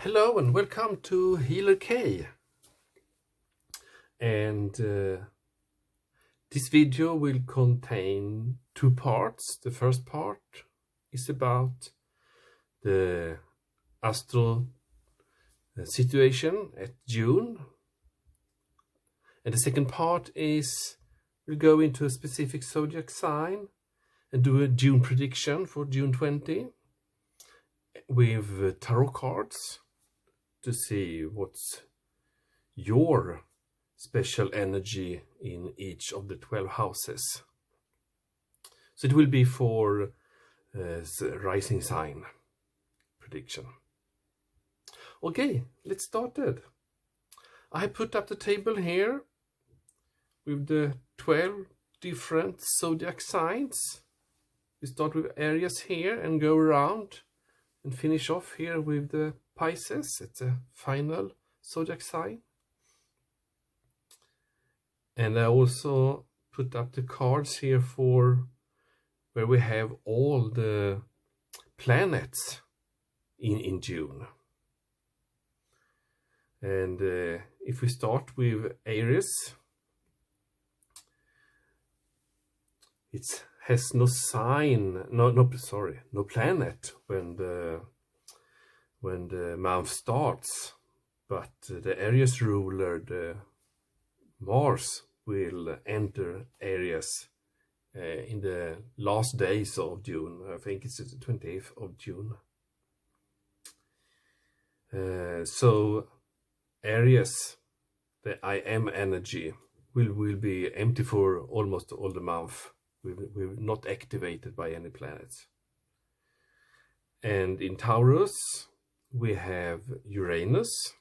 Hello and welcome to Healer K. And this video will contain two parts. The first part is about the astral situation at June. And the second part is we'll go into a specific zodiac sign and do a June prediction for June 20 with tarot cards to see what's your special energy in each of the 12 houses. So it will be for rising sign prediction. Okay, let's start it. I put up the table here with the 12 different zodiac signs. We start with Aries here and go around and finish off here with the Pisces. It's a final zodiac sign. And I also put up the cards here for where we have all the planets in June. And if we start with Aries, it has no sign, no planet when the month starts, but the Aries ruler, the Mars, will enter Aries in the last days of June. I think it's the 28th of June. So Aries, the I am energy, will be empty for almost all the month. We're not activated by any planets. And in Taurus, we have Uranus.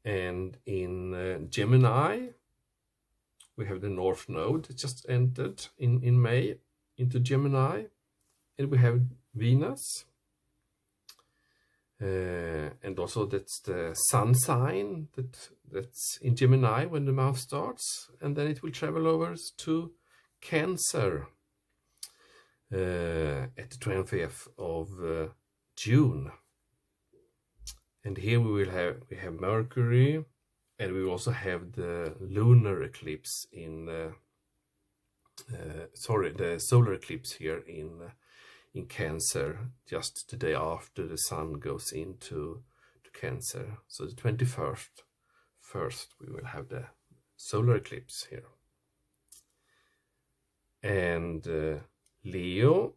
And in Gemini, we have the North Node that just entered in May into Gemini. And we have Venus. And also that's the sun sign that's in Gemini when the month starts. And then it will travel over to Cancer at the 20th of June. And here we have Mercury, and we also have the lunar eclipse the solar eclipse here in Cancer, just the day after the sun goes into Cancer. So the 21st we will have the solar eclipse here. And Leo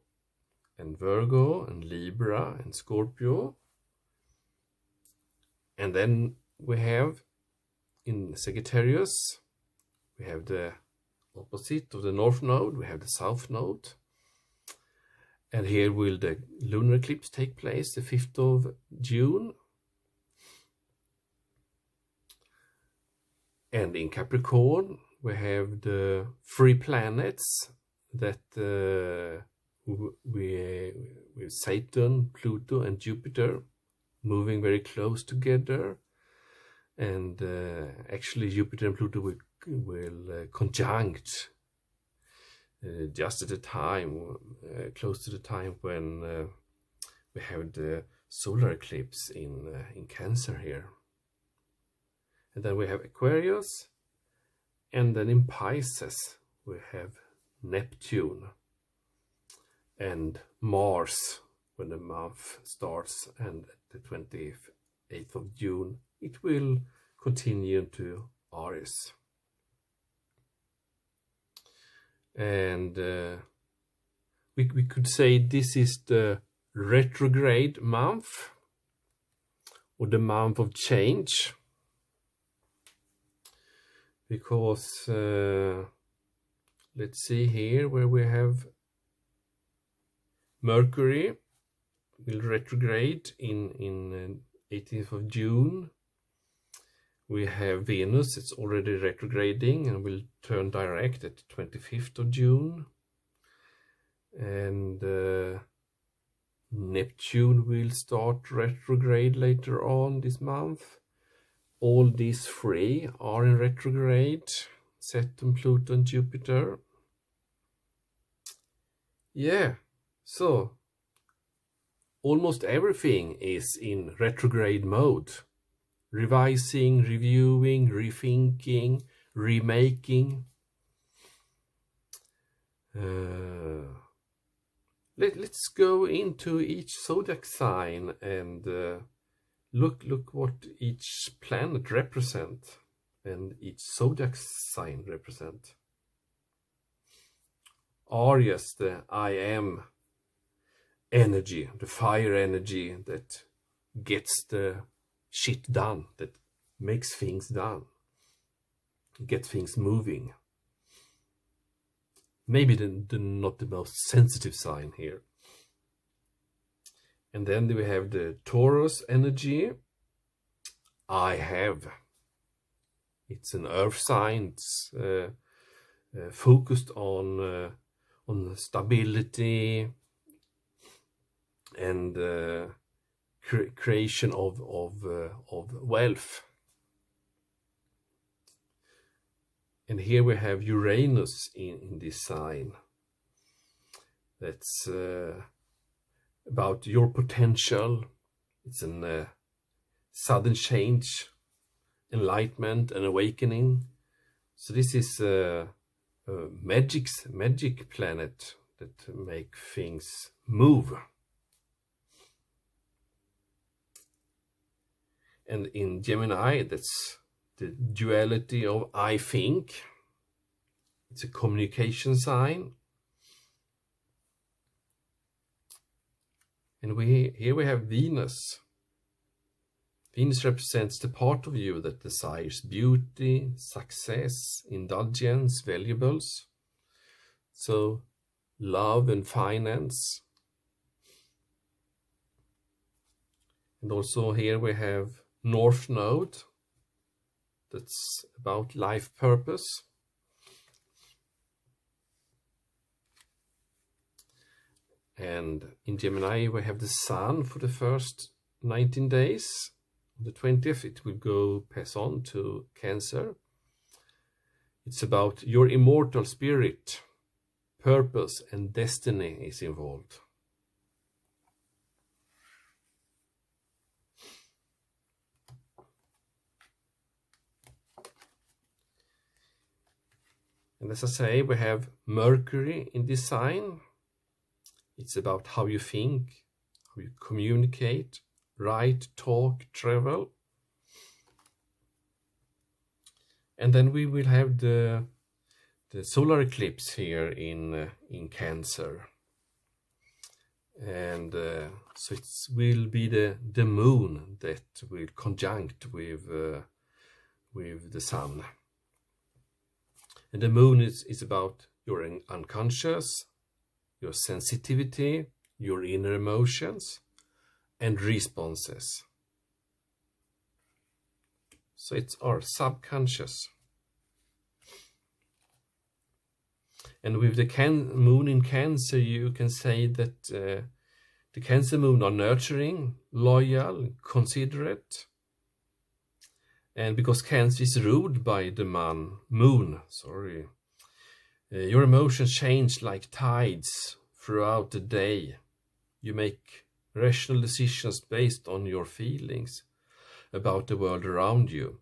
and Virgo and Libra and Scorpio. And then we have in Sagittarius, we have the opposite of the North Node, we have the South Node. And here will the lunar eclipse take place, the 5th of June. And in Capricorn, we have the three planets that with Saturn, Pluto, and Jupiter moving very close together. And actually Jupiter and Pluto will conjunct just at the time, close to the time when we have the solar eclipse in Cancer here. And then we have Aquarius, and then in Pisces we have Neptune and Mars when the month starts, and at the 28th of June it will continue to Aries. And we could say this is the retrograde month, or the month of change, because let's see here where we have Mercury will retrograde in 18th of June. We have Venus, it's already retrograding and will turn direct at 25th of June. And Neptune will start retrograde later on this month. All these three are in retrograde, Saturn, Pluto and Jupiter. Yeah, so almost everything is in retrograde mode. Revising, reviewing, rethinking, remaking. Let's go into each zodiac sign and look what each planet represents and each zodiac sign represent. Aquarius, the I am energy, the fire energy that gets the shit done, that makes things done, get things moving. Maybe not the most sensitive sign here. And then we have the Taurus energy. I have. It's an earth sign. It's focused on stability and creation of wealth. And here we have Uranus in this sign. That's about your potential. It's a sudden change, enlightenment, and awakening. So this is a magic planet that make things move. And in Gemini, that's the duality of I think. It's a communication sign. And here we have Venus. Venus represents the part of you that desires beauty, success, indulgence, valuables. So love and finance. And also here we have North Node. That's about life purpose. And in Gemini we have the Sun for the first 19 days. On the 20th it will pass on to Cancer. It's about your immortal spirit, purpose and destiny is involved. And as I say, we have Mercury in this sign. It's about how you think, how you communicate, write, talk, travel. And then we will have the solar eclipse here in Cancer. And so it will be the moon that will conjunct with the sun. And the moon is about your unconscious, your sensitivity, your inner emotions, and responses. So it's our subconscious. And with the moon in Cancer, you can say that the Cancer moon are nurturing, loyal, considerate. And because Cancer is ruled by the moon, your emotions change like tides throughout the day. You make rational decisions based on your feelings about the world around you,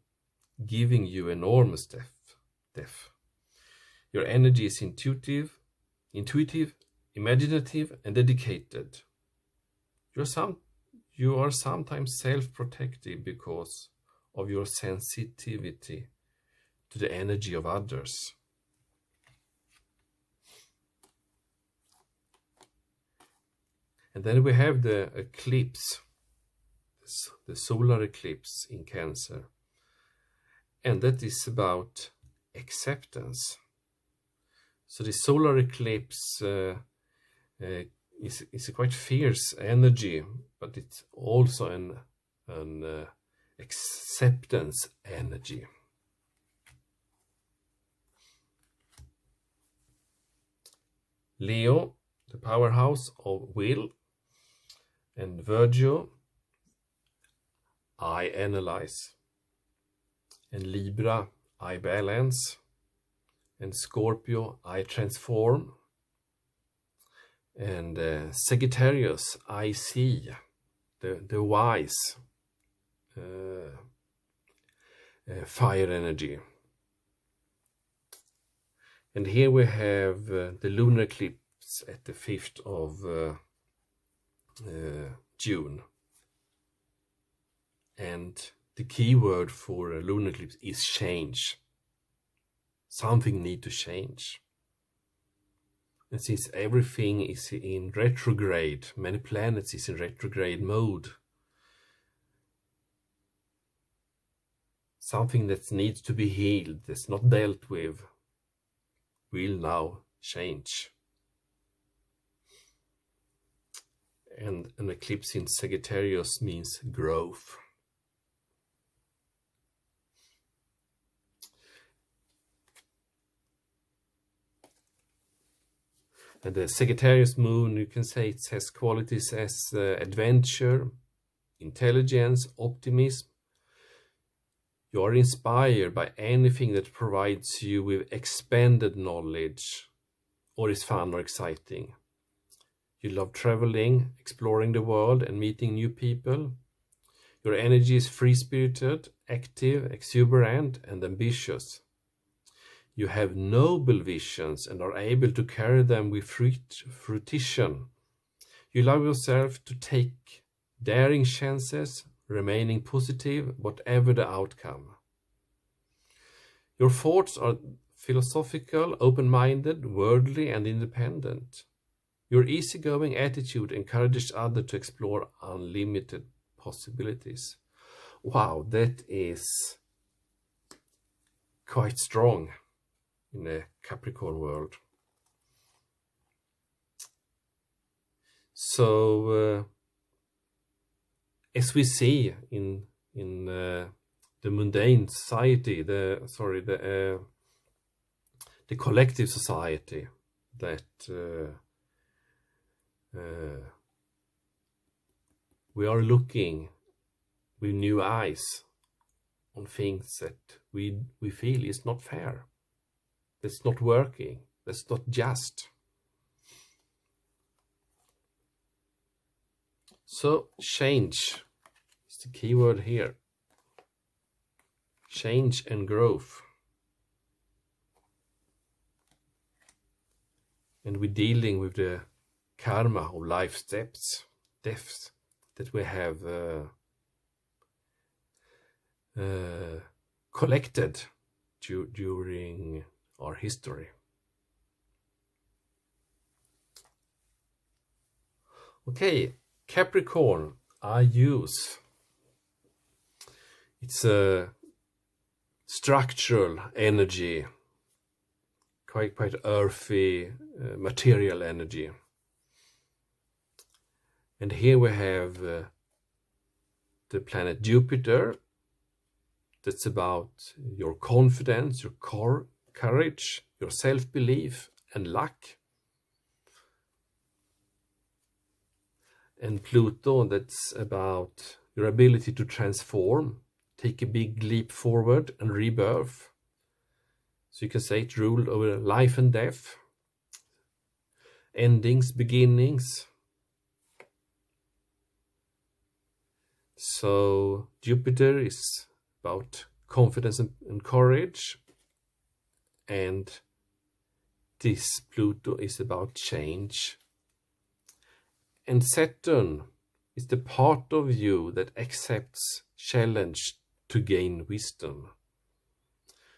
giving you enormous depth. Your energy is intuitive, imaginative, and dedicated. You are sometimes self-protective because of your sensitivity to the energy of others. And then we have the eclipse, the solar eclipse in Cancer. And that is about acceptance. So the solar eclipse is a quite fierce energy, but it's also an acceptance energy. Leo, the powerhouse of will, and Virgo, I analyze, and Libra, I balance, and Scorpio, I transform, And Sagittarius, I see, the wise, fire energy. And here we have the lunar eclipse at the 5th of June. And the key word for a lunar eclipse is change. Something needs to change. And since everything is in retrograde, many planets is in retrograde mode, something that needs to be healed, that's not dealt with, will now change. And an eclipse in Sagittarius means growth. And the Sagittarius moon, you can say it has qualities as adventure, intelligence, optimism. You are inspired by anything that provides you with expanded knowledge or is fun or exciting. You love traveling, exploring the world and meeting new people. Your energy is free-spirited, active, exuberant and ambitious. You have noble visions and are able to carry them with fruition. You allow yourself to take daring chances, remaining positive, whatever the outcome. Your thoughts are philosophical, open-minded, worldly, and independent. Your easygoing attitude encourages others to explore unlimited possibilities. Wow, that is quite strong in a Capricorn world. So, as we see in the mundane society, the collective society, that we are looking with new eyes on things that we feel is not fair, that's not working, that's not just. So change is the key word here. Change and growth. And we're dealing with the karma of life deaths that we have collected during our history. Okay, Capricorn, I use. It's a structural energy, quite earthy, material energy. And here we have the planet Jupiter. That's about your confidence, your courage, your self-belief and luck. And Pluto, that's about your ability to transform, take a big leap forward and rebirth. So you can say it ruled over life and death, endings, beginnings. So Jupiter is about confidence and courage, and this Pluto is about change. And Saturn is the part of you that accepts challenge to gain wisdom.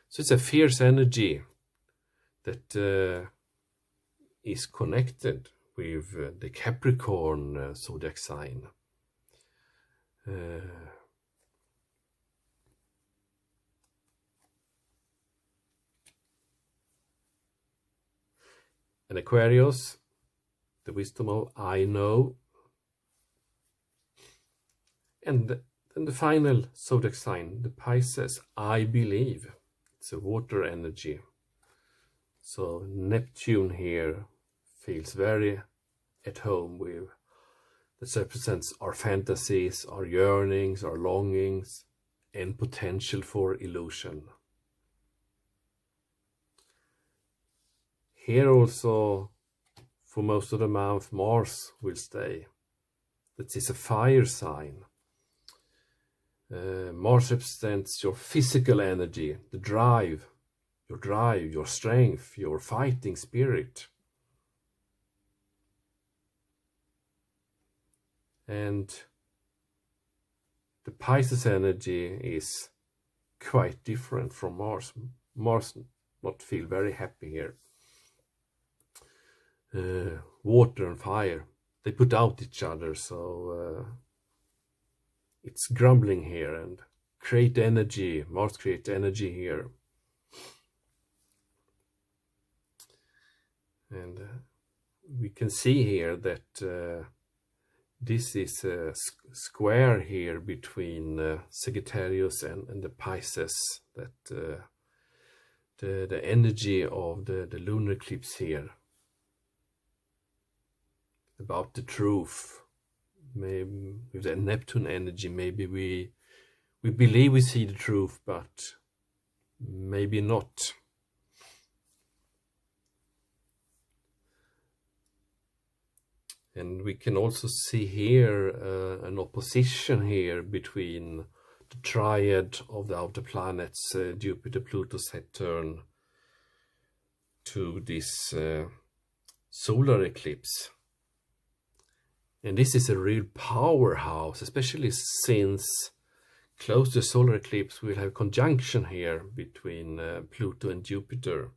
So it's a fierce energy that is connected with the Capricorn zodiac sign. And Aquarius, the wisdom of I know. And then the final zodiac sign, the Pisces, I believe. It's a water energy. So Neptune here feels very at home with. This represents our fantasies, our yearnings, our longings, and potential for illusion. Here also, for most of the month, Mars will stay. That is a fire sign. Mars represents your physical energy, the drive, your strength, your fighting spirit. And the Pisces energy is quite different from Mars. Mars not feel very happy here. Water and fire, they put out each other, so it's grumbling here and create energy. Mars creates energy here. And we can see here that this is a square here between Sagittarius and the Pisces, that the energy of the lunar eclipse here, about the truth. Maybe with the Neptune energy, maybe we believe we see the truth, but maybe not. And we can also see here an opposition here between the triad of the outer planets, Jupiter, Pluto, Saturn, to this solar eclipse. And this is a real powerhouse, especially since close to the solar eclipse we'll have conjunction here between Pluto and Jupiter.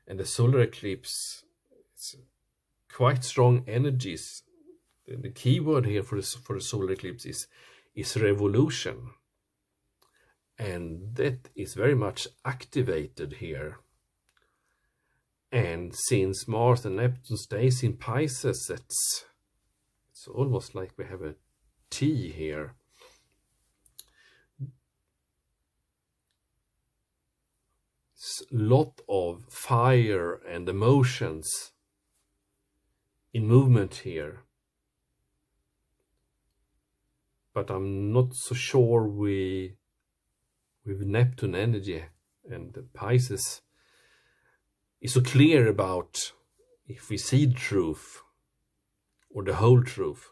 And the solar eclipse, it's quite strong energies. The key word here for the solar eclipse is revolution. And that is very much activated here. And since Mars and Neptune stays in Pisces, it's almost like we have a T here. It's a lot of fire and emotions in movement here. But I'm not so sure with Neptune energy and the Pisces is so clear about if we see the truth or the whole truth.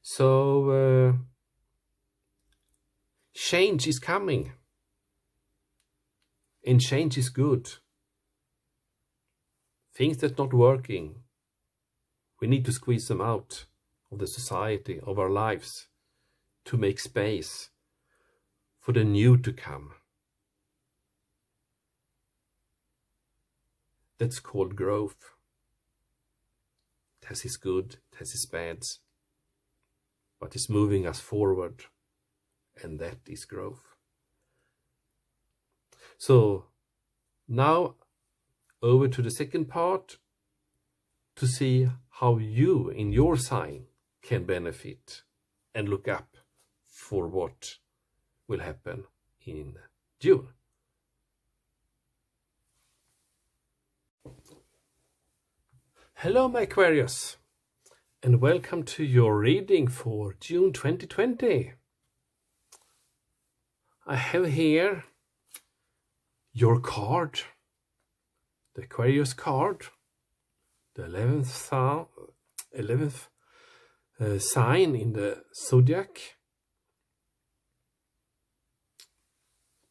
So change is coming, and change is good. Things that's not working, we need to squeeze them out of the society, of our lives, to make space for the new to come. That's called growth. It has its good, it has its bads, but it's moving us forward, and that is growth. So now over to the second part, to see how you in your sign can benefit and look up for what will happen in June. Hello my Aquarius, and welcome to your reading for June 2020. I have here your card, the Aquarius card, the 11th sign in the zodiac.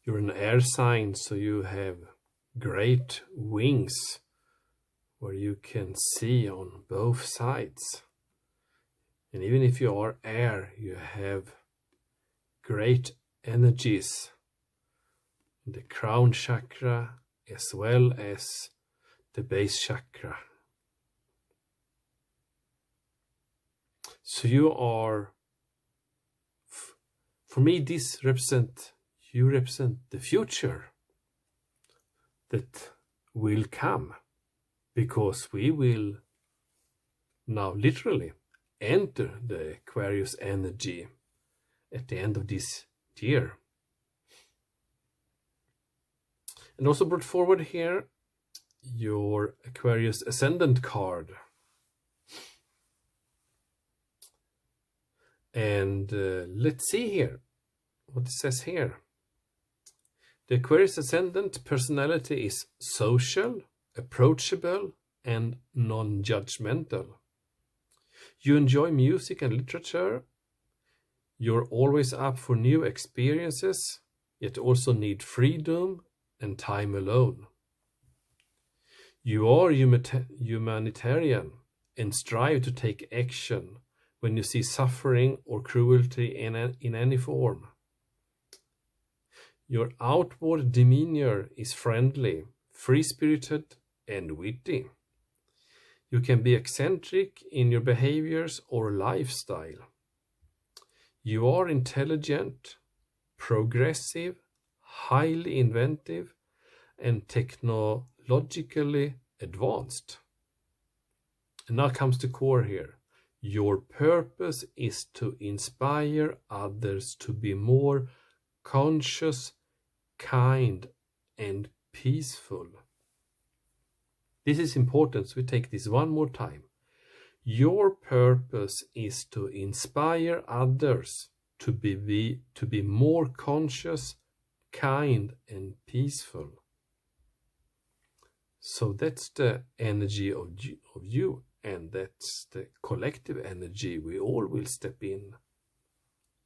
You're an air sign, so you have great wings where you can see on both sides. And even if you are air, you have great energies in the crown chakra as well as the base chakra. So you are, for me, you represent the future that will come, because we will now literally enter the Aquarius energy at the end of this year. And also brought forward here your Aquarius Ascendant card. And let's see here what it says here. The Aquarius ascendant personality is social, approachable, and non-judgmental. You enjoy music and literature. You're always up for new experiences, yet also need freedom and time alone. You are humanitarian and strive to take action when you see suffering or cruelty in any form. Your outward demeanor is friendly, free-spirited, and witty. You can be eccentric in your behaviors or lifestyle. You are intelligent, progressive, highly inventive, and technologically advanced. And now comes the core here. Your purpose is to inspire others to be more conscious, kind, and peaceful. This is important, so we take this one more time. Your purpose is to inspire others to be more conscious, kind, and peaceful. So that's the energy of you, and that's the collective energy we all will step in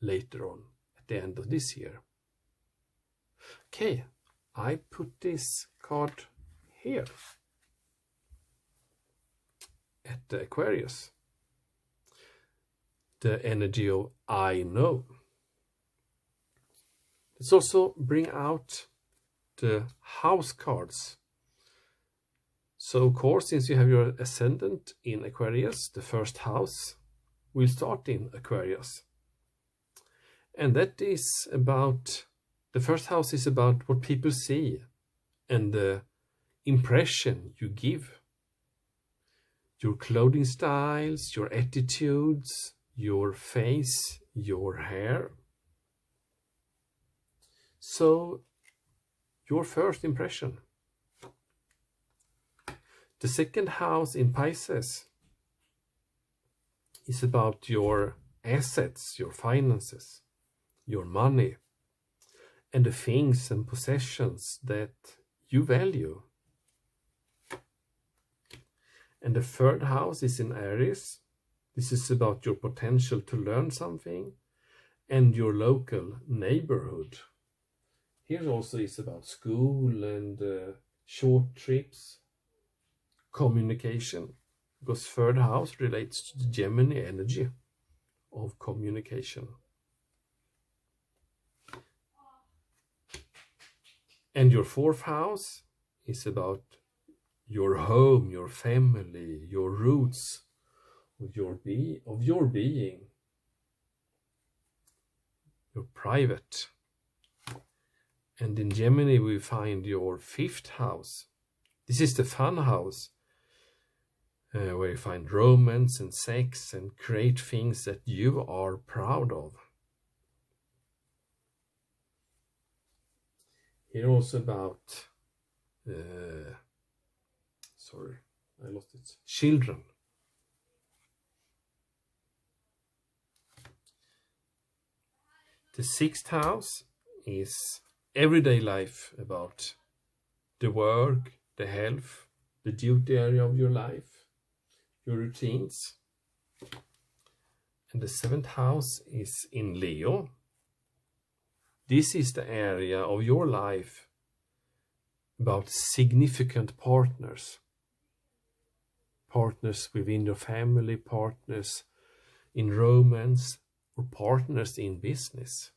later on at the end of this year. Okay, I put this card here at the Aquarius. The energy of I know. Let's also bring out the house cards. So of course, since you have your ascendant in Aquarius, the first house will start in Aquarius. And that is about, the first house is about what people see and the impression you give. Your clothing styles, your attitudes, your face, your hair. So, your first impression. The second house in Pisces is about your assets, your finances, your money, and the things and possessions that you value. And the third house is in Aries. This is about your potential to learn something and your local neighborhood. Here also is about school and short trips, communication, because third house relates to the Gemini energy of communication. And your fourth house is about your home, your family, your roots, of your being, your private. And in Gemini we find your fifth house. This is the fun house, where you find romance and sex and great things that you are proud of. Here also about children. The sixth house is everyday life, about the work, the health, the duty area of your life, your routines. And the seventh house is in Leo. This is the area of your life about significant partners. Partners within your family, partners in romance, or partners in business.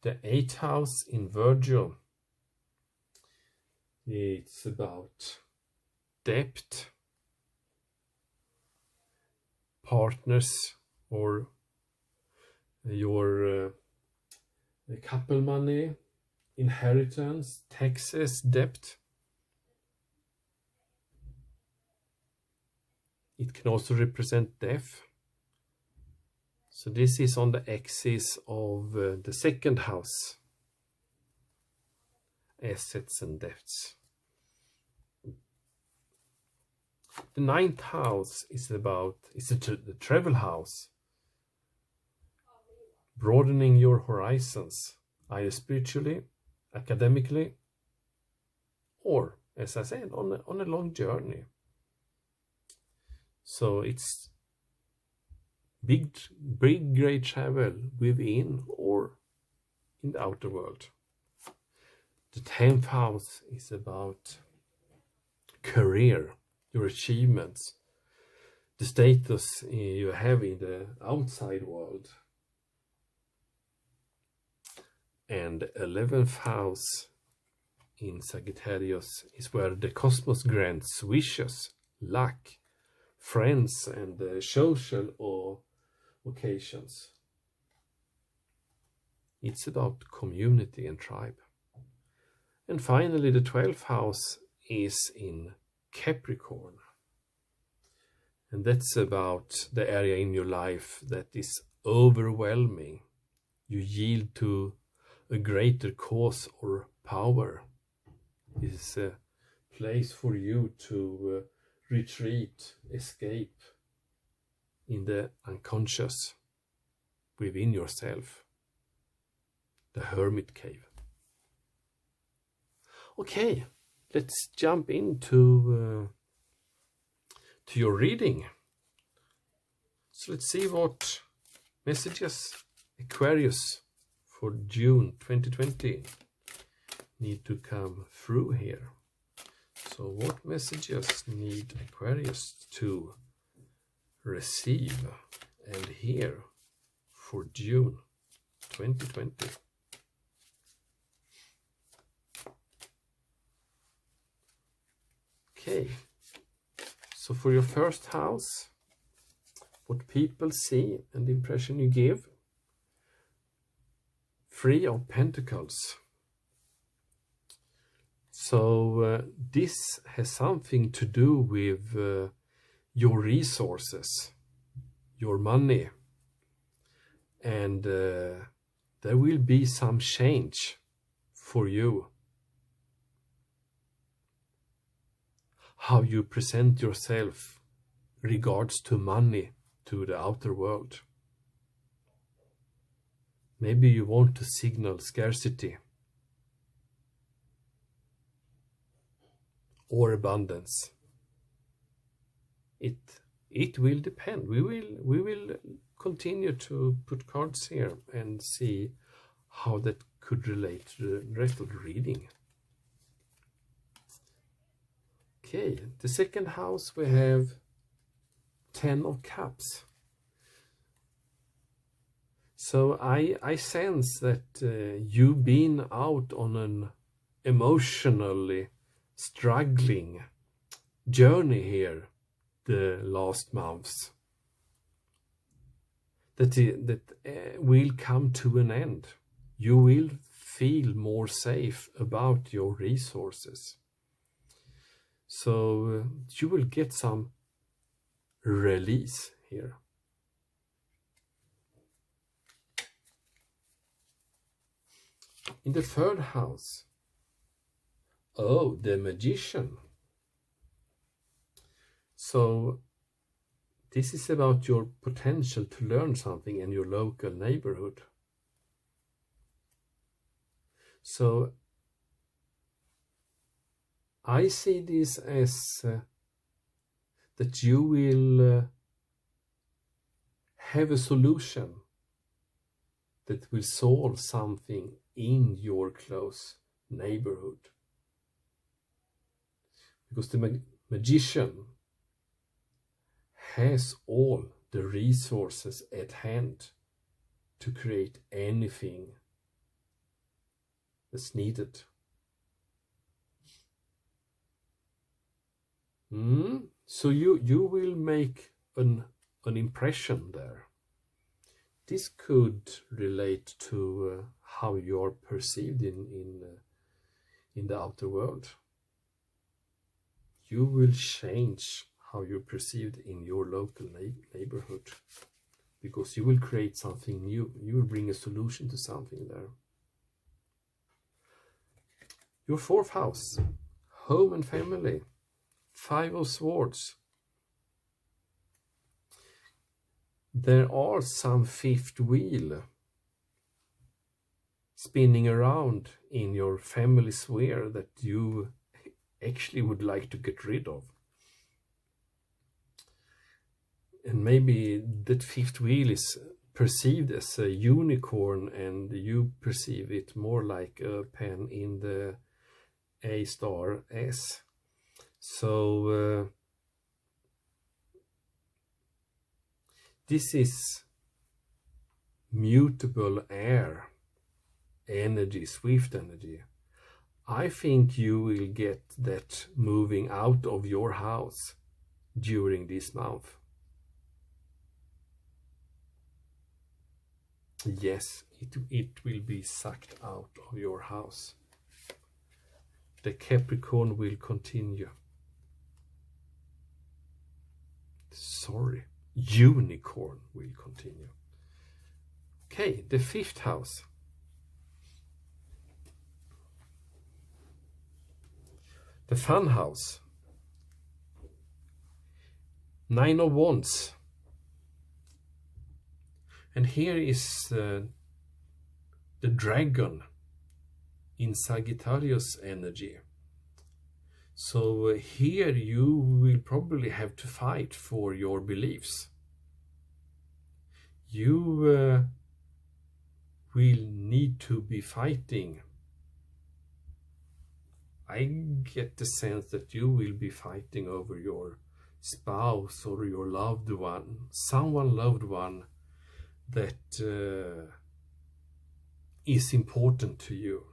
The eighth house in Virgo. It's about debt, partners, or your couple money, inheritance, taxes, debt. It can also represent death. So this is on the axis of the second house, assets and debts. The ninth house is the travel house, broadening your horizons, either spiritually, academically, or, as I said, on a long journey. So it's big, great travel within or in the outer world. The 10th house is about career, your achievements, the status you have in the outside world. And the 11th house in Sagittarius is where the cosmos grants wishes, luck, friends, and social or occasions. It's about community and tribe. And finally, the 12th house is in Capricorn. And that's about the area in your life that is overwhelming. You yield to a greater cause or power. It's a place for you to retreat, escape in the unconscious within yourself. The hermit cave. Okay, let's jump into to your reading. So let's see what messages Aquarius for June 2020 need to come through here. So what messages need Aquarius to receive and hear for June 2020? Okay, so for your first house, what people see and the impression you give. 3 of Pentacles. So this has something to do with your resources, your money, and there will be some change for you. How you present yourself regards to money to the outer world. Maybe you want to signal scarcity or abundance. It will depend. We will continue to put cards here and see how that could relate to the rest of the reading. Okay, the second house we have 10 of Cups. So I sense that you've been out on an emotionally struggling journey here the last months. That will come to an end. You will feel more safe about your resources. So you will get some release here. In the third house, the Magician. So this is about your potential to learn something in your local neighborhood. So I see this as that you will have a solution that will solve something in your close neighborhood. Because the Magician has all the resources at hand to create anything that's needed. So you will make an impression there. This could relate to how you're perceived in the outer world. You will change how you're perceived in your local neighborhood, because you will create something new. You will bring a solution to something there. Your fourth house, home and family, 5 of Swords. There are some fifth wheel spinning around in your family sphere that you actually would like to get rid of. And maybe that fifth wheel is perceived as a unicorn and you perceive it more like a pen in the A star S. So this is mutable air energy, swift energy. I think you will get that moving out of your house during this month. Yes, it will be sucked out of your house. The Capricorn will continue. Sorry, Unicorn will continue. Okay, the fifth house. The fun house. Nine of Wands. And here is the dragon in Sagittarius energy. So here you will probably have to fight for your beliefs. You will need to be fighting. I get the sense that you will be fighting over your spouse or your loved one, someone loved one that is important to you.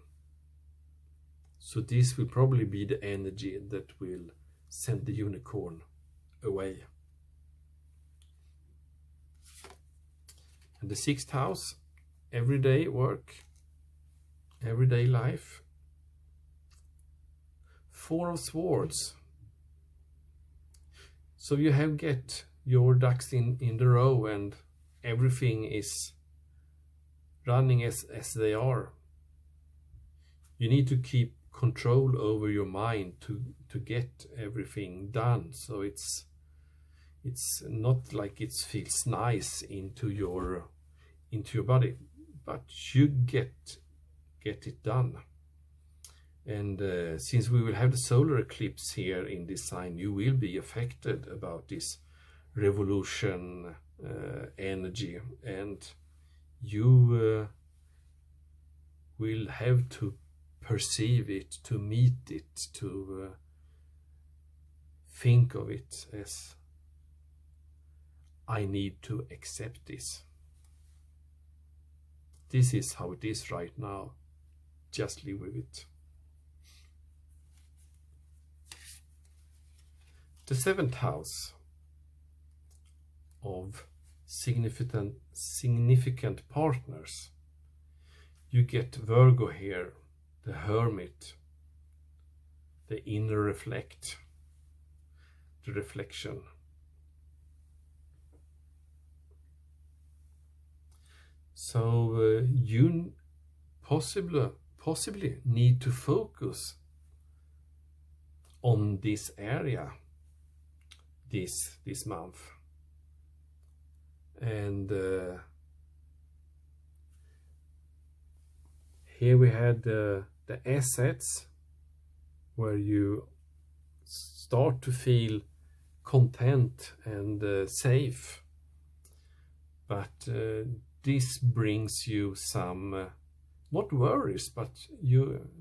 So this will probably be the energy that will send the unicorn away. And the sixth house, everyday work, everyday life. Four of Swords. So you have get your ducks in the row and everything is running as they are. You need to keep control over your mind to get everything done. So it's not like it feels nice into your body, but you get it done. And since we will have the solar eclipse here in this sign, you will be affected about this revolution energy, and you will have to perceive it, to meet it, to think of it as, I need to accept this. This is how it is right now. Just live with it. The seventh house of significant partners. You get Virgo here, the Hermit, the inner reflect, the reflection. So you possibly need to focus on this area this month. And here we had the assets, where you start to feel content and safe, but this brings you some not worries, but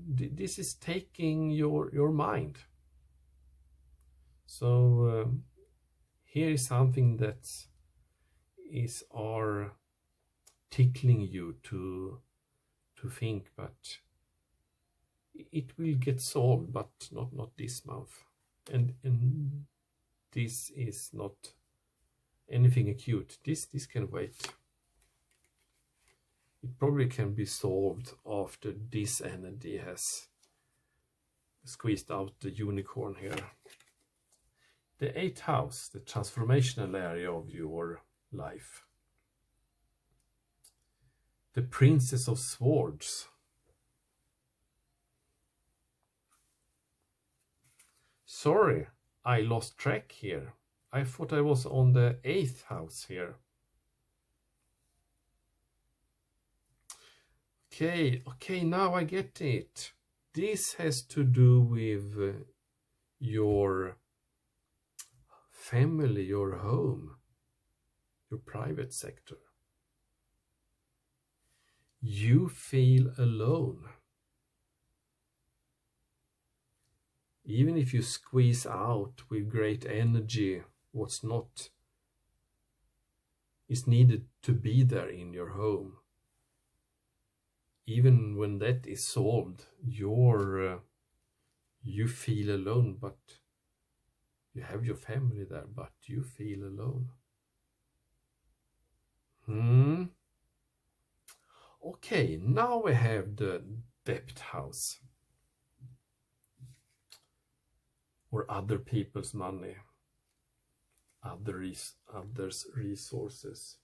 this is taking your mind. So here is something that are tickling you to think, but it will get solved, but not this month. And this is not anything acute. This can wait. It probably can be solved after this energy has squeezed out the unicorn here. The eighth house, the transformational area of your life. The Princess of Swords. Sorry, I lost track here. I thought I was on the eighth house here. Okay, now I get it. This has to do with your family, your home, your private sector. You feel alone. Even if you squeeze out with great energy what's not is needed to be there in your home, even when that is solved, you feel alone, but you have your family there, but you feel alone. Okay, now we have the debt house, or other people's money, others' resources.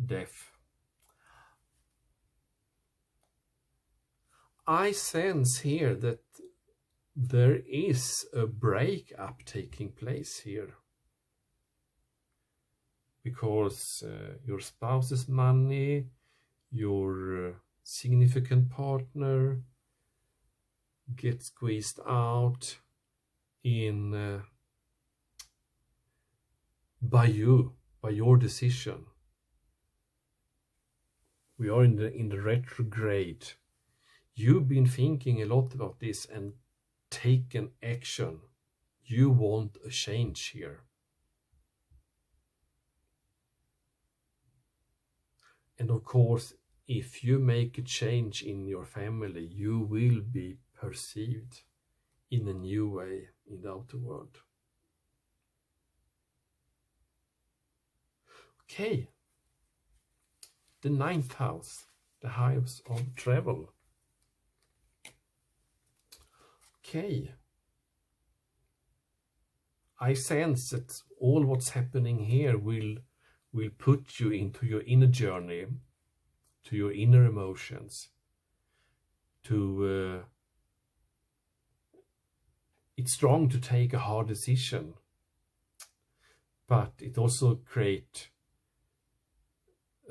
Death. I sense here that there is a breakup taking place here, because your spouse's money, your significant partner gets squeezed out by your decision. We are in the retrograde. You've been thinking a lot about this and taken action. You want a change here. And of course, if you make a change in your family, you will be perceived in a new way in the outer world. Okay. The 9th house, the house of travel. Okay. I sense that all what's happening here will put you into your inner journey, to your inner emotions, it's strong to take a hard decision, but it also creates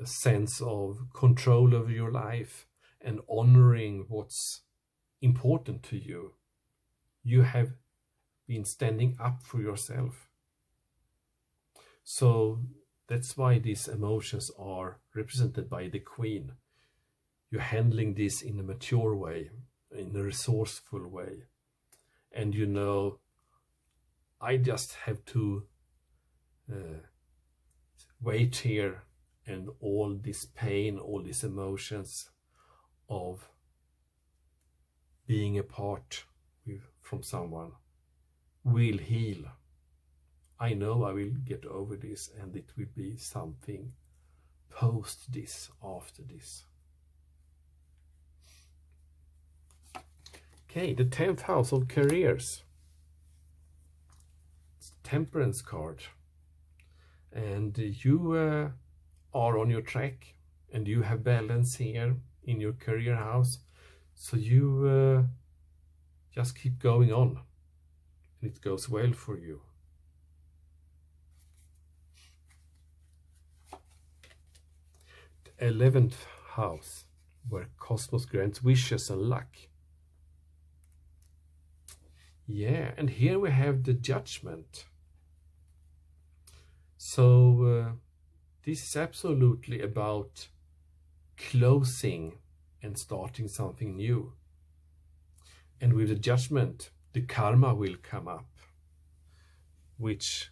a sense of control over your life and honoring what's important to you. You have been standing up for yourself. So that's why these emotions are represented by the Queen. You're handling this in a mature way, in a resourceful way. And you know, I just have to wait here, and all this pain, all these emotions of being apart from someone will heal. I know I will get over this, and it will be something post this, after this. Okay, the 10th house of careers. It's Temperance card. And you are on your track, and you have balance here in your career house. So you just keep going on, and it goes well for you. The 11th house, where Cosmos grants wishes and luck. Yeah, and here we have the Judgment. So this is absolutely about closing and starting something new. And with the Judgment, the karma will come up, which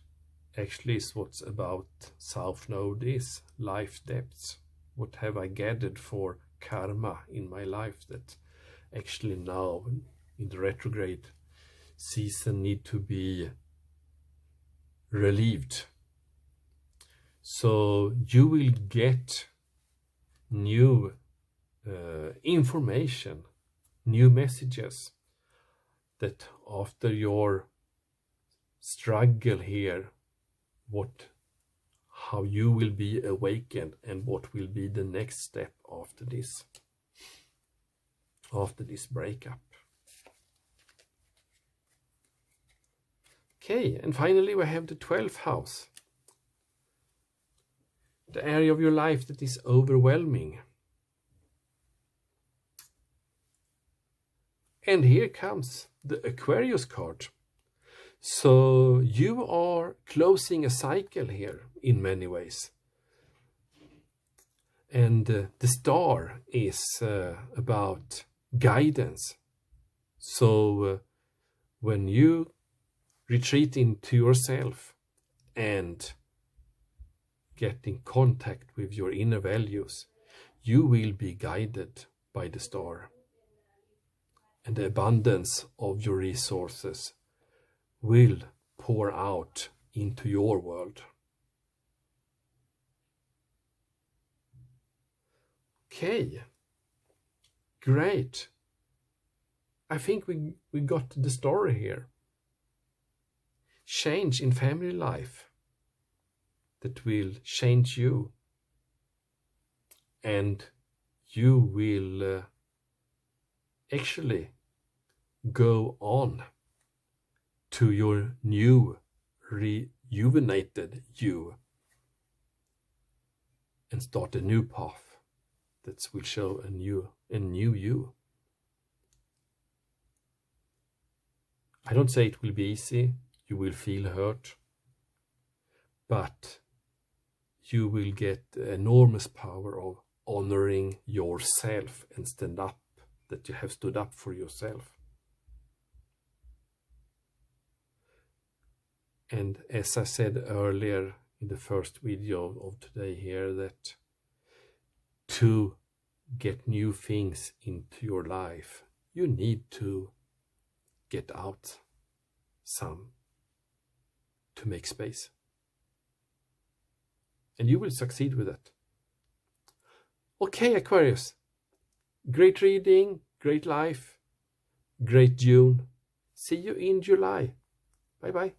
actually is what's about South Node is, life depths. What have I gathered for karma in my life that actually now in the retrograde season need to be relieved. So you will get new information, new messages that after your struggle here, how you will be awakened and what will be the next step after this breakup. Okay, and finally we have the 12th house. the area of your life that is overwhelming. And here comes the Aquarius card. So you are closing a cycle here in many ways. And the star is about guidance. So when you retreat into yourself and get in contact with your inner values, you will be guided by the star. And the abundance of your resources will pour out into your world. Okay, great. I think we got the story here. Change in family life that will change you, and you will actually go on to your new rejuvenated you and start a new path that will show a new you. I don't say it will be easy. You will feel hurt, but you will get enormous power of honoring yourself and stand up, that you have stood up for yourself. And as I said earlier in the first video of today here, that to get new things into your life, you need to get out some to make space. And you will succeed with that. Okay, Aquarius. Great reading, great life, great June. See you in July. Bye-bye.